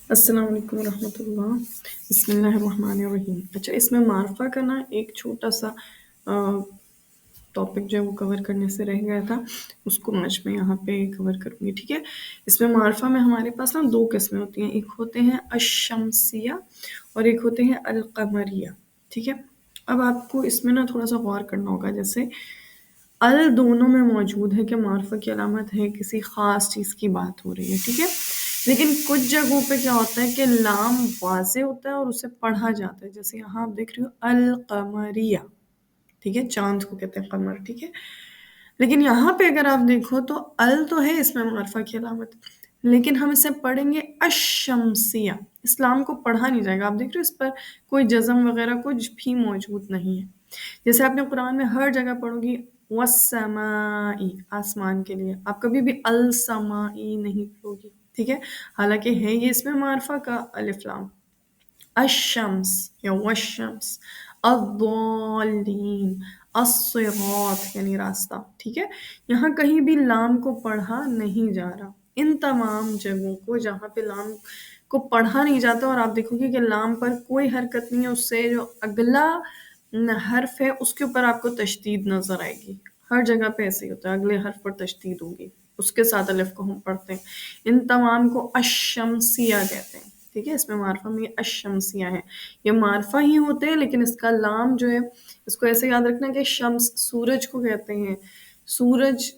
السلام علیکم ورحمۃ اللہ۔ بسم اللہ الرحمن الرحیم۔ اچھا، اس میں معرفہ کا نا ایک چھوٹا سا ٹاپک جو ہے وہ کور کرنے سے رہ گیا تھا، اس کو آج میں یہاں پہ کور کروں گی، ٹھیک ہے۔ اس میں معرفہ میں ہمارے پاس نا دو قسمیں ہوتی ہیں، ایک ہوتے ہیں الشمسیہ اور ایک ہوتے ہیں القمریہ، ٹھیک ہے۔ اب آپ کو اس میں نا تھوڑا سا غور کرنا ہوگا، جیسے ال دونوں میں موجود ہے کہ معرفہ کی علامت ہے، کسی خاص چیز کی بات ہو رہی ہے، ٹھیک ہے۔ لیکن کچھ جگہوں پہ کیا ہوتا ہے کہ لام واضح ہوتا ہے اور اسے پڑھا جاتا ہے، جیسے یہاں آپ دیکھ رہے ہو القمریہ، ٹھیک ہے، چاند کو کہتے ہیں قمر، ٹھیک ہے۔ لیکن یہاں پہ اگر آپ دیکھو تو ال تو ہے اس میں معرفہ کی علامت، لیکن ہم اسے پڑھیں گے الشمسیہ، اس لام کو پڑھا نہیں جائے گا۔ آپ دیکھ رہے ہو اس پر کوئی جزم وغیرہ کچھ بھی موجود نہیں ہے، جیسے آپ نے قرآن میں ہر جگہ پڑھو گی والسماء، آسمان کے لیے، آپ کبھی بھی السماء نہیں پڑھو گی، ٹھیک ہے۔ حالانکہ ہے یہ اس میں معرفہ کا الف لام، الشمس یا والشمس، الضالین، الصراط یعنی راستہ، ٹھیک ہے۔ یہاں کہیں بھی لام کو پڑھا نہیں جا رہا، ان تمام جگہوں کو جہاں پہ لام کو پڑھا نہیں جاتا، اور آپ دیکھو گے کہ لام پر کوئی حرکت نہیں ہے، اس سے جو اگلا حرف ہے اس کے اوپر آپ کو تشدید نظر آئے گی، ہر جگہ پہ ایسے ہی ہوتا ہے، اگلے حرف پر تشدید ہوگی، اس کے ساتھ الف کو ہم پڑھتے ہیں۔ ان تمام کو الشمسیہ کہتے ہیں، ٹھیک ہے۔ اس میں معرفہ میں یہ الشمسیہ ہے، یہ معرفہ ہی ہوتے ہیں، لیکن اس کا لام جو ہے اس کو ایسے یاد رکھنا کہ شمس سورج کو کہتے ہیں، سورج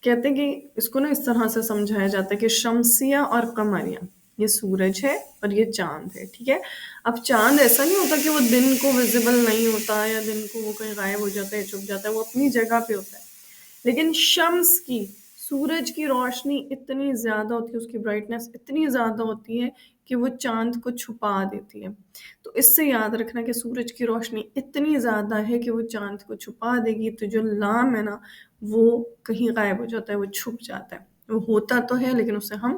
کہتے ہیں کہ اس کو نا اس طرح سے سمجھایا جاتا ہے کہ شمسیہ اور قمریہ، یہ سورج ہے اور یہ چاند ہے، ٹھیک ہے۔ اب چاند ایسا نہیں ہوتا کہ وہ دن کو ویزیبل نہیں ہوتا یا دن کو وہ کہیں غائب ہو جاتا ہے، چھپ جاتا ہے، وہ اپنی جگہ پہ ہوتا ہے، لیکن شمس کی، سورج کی روشنی اتنی زیادہ ہوتی ہے، اس کی برائٹنس اتنی زیادہ ہوتی ہے کہ وہ چاند کو چھپا دیتی ہے۔ تو اس سے یاد رکھنا کہ سورج کی روشنی اتنی زیادہ ہے کہ وہ چاند کو چھپا دے گی، تو جو لام ہے نا وہ کہیں غائب ہو جاتا ہے، وہ چھپ جاتا ہے، وہ ہوتا تو ہے لیکن اسے ہم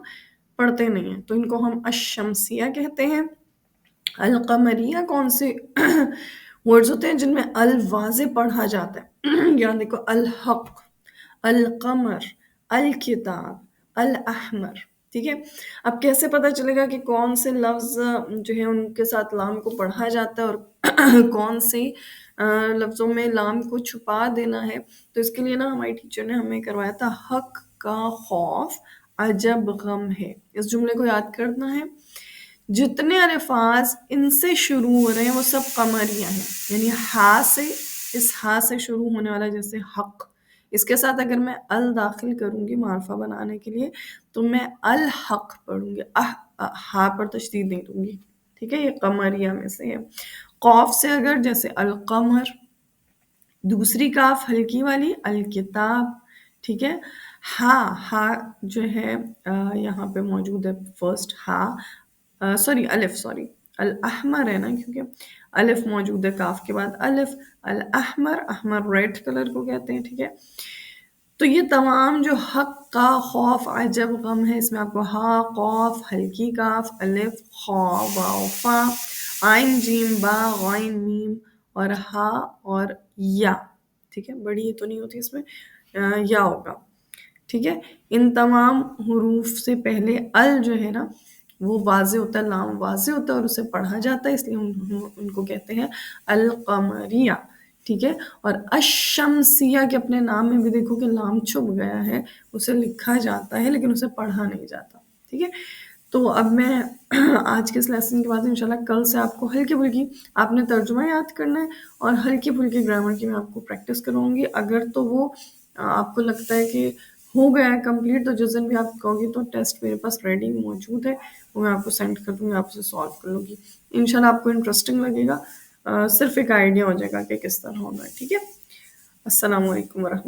پڑھتے نہیں ہیں، تو ان کو ہم الشمسیہ کہتے ہیں۔ القمریہ کون سے ورڈز ہوتے ہیں جن میں ال واضح پڑھا جاتا ہے؟ یہاں دیکھو، الحق، القمر، الکتاب، الاحمر، ٹھیک ہے۔ اب کیسے پتہ چلے گا کہ کون سے لفظ جو ہے ان کے ساتھ لام کو پڑھا جاتا ہے اور کون سے لفظوں میں لام کو چھپا دینا ہے؟ تو اس کے لیے نا ہماری ٹیچر نے ہمیں کروایا تھا، حق کا خوف عجب غم ہے، اس جملے کو یاد کرنا ہے۔ جتنے الفاظ ان سے شروع ہو رہے ہیں وہ سب قمریہ ہیں، یعنی ہا سے، اس ہا سے شروع ہونے والا، جیسے حق، اس کے ساتھ اگر میں ال داخل کروں گی معرفہ بنانے کے لیے تو میں الحق پڑھوں گی، ہا پر تشدید نہیں دوں گی، ٹھیک ہے، یہ قمریہ میں سے ہے۔ قوف سے اگر، جیسے القمر، دوسری کاف ہلکی والی الکتاب، ٹھیک ہے۔ ہا جو ہے یہاں پہ موجود ہے فرسٹ ہا، سوری الف، الاحمر ہے نا، کیونکہ الف موجود ہے کاف کے بعد، الف، الاحمر، احمر ریڈ کلر کو کہتے ہیں، ٹھیک ہے۔ تو یہ تمام جو حق کا خوف عجب غم ہے، اس میں آپ کو ہا، قوف، ہلکی کاف، الف، خا، واو، فا، عین، جیم، با، غین، میم اور ہا اور یا، ٹھیک ہے۔ بڑی تو نہیں ہوتی اس میں، یا ہوگا، ٹھیک ہے۔ ان تمام حروف سے پہلے ال جو ہے نا وہ واضح ہوتا ہے، لام واضح ہوتا ہے اور اسے پڑھا جاتا ہے، اس لیے ان کو کہتے ہیں القمریہ، ٹھیک ہے۔ اور الشمسیہ کے اپنے نام میں بھی دیکھو کہ لام چھپ گیا ہے، اسے لکھا جاتا ہے لیکن اسے پڑھا نہیں جاتا، ٹھیک ہے۔ تو اب میں آج کے اس لیسن کے بعد انشاءاللہ کل سے آپ کو ہلکی پھلکی، آپ نے ترجمہ یاد کرنا ہے اور ہلکی پھلکی گرامر کی میں آپ کو پریکٹس کروں گی۔ اگر تو وہ آپ کو لگتا ہے کہ ہو گیا ہے کمپلیٹ، تو جس دن بھی آپ کہو گی تو ٹیسٹ میرے پاس ریڈی موجود ہے، وہ میں آپ کو سینڈ کر دوں گی، آپ اسے سالو کر لوں گی، انشاءاللہ آپ کو انٹرسٹنگ لگے گا، صرف ایک آئیڈیا ہو جائے گا کہ کس طرح ہونا ہے، ٹھیک ہے۔ السلام علیکم ورحمۃ اللہ۔